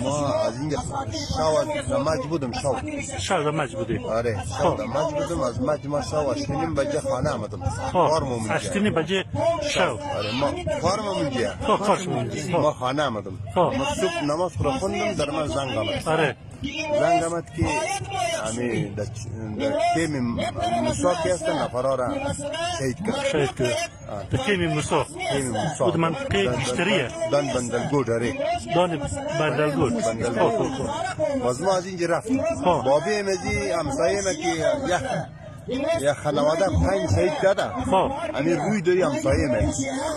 ما از اینجا شو مج بودم شو مج بودی؟ آره شو مج بودم از مج ما شو 8:30 بجه خانه آمدم کارم 8:30 بجه شو آره ما کارم اونجا ما خانه آمدم ما صبح نماز خوندم در من زنگ آمد آره زنگ آمد که همین در تیم موسا که هستن نفرها را شهید کرد در تیم موسا بود منطقه گشتریه دان بندلگود آره دان بندلگود باز ما از اینجا رفتیم بابی امزی همسایه ما که یا خانواده 5 شهید داده همین روی داری همسایه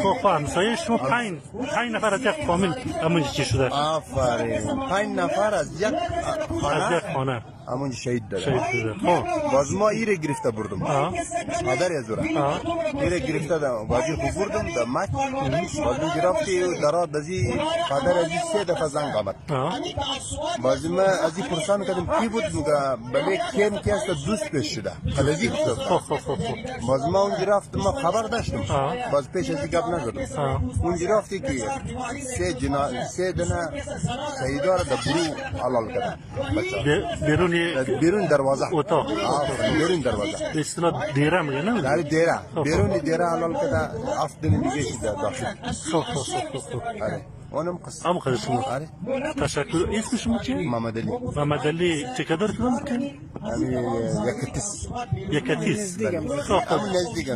ما همسایه شما 5 نفر از یک فامیل همونجا چی شده؟ آفرین 5 نفر از یک خانه همونجا شهید داده باز ما ایره گرفته بردم مادر یزورا ایره گرفته باجی خوب بردم در مچ باز من گرفتی درات دازی پادر ازی 3 دفعه زنگ آمد باز ما ازی پرسان کردم کی بود بله کم که است دوست پیش شده خلجی باز ما اون گرفت ما خبر داشتم باز پیش ازی گپ نزدم اون گرفتی که 3 دنه شهیدار در برو حلال کردن بیرون دروازه اتاق بیرون دروازه به اصطلاح دیره میگه نه در دیره بیرون دیره حلال کرده 7 دنه دیگه شده داخل آره اونم قصه آره تشکر اسم شما چیه؟ محمد علی چقدر کیلومتر کنی؟ همین یکتیس همین نزدیک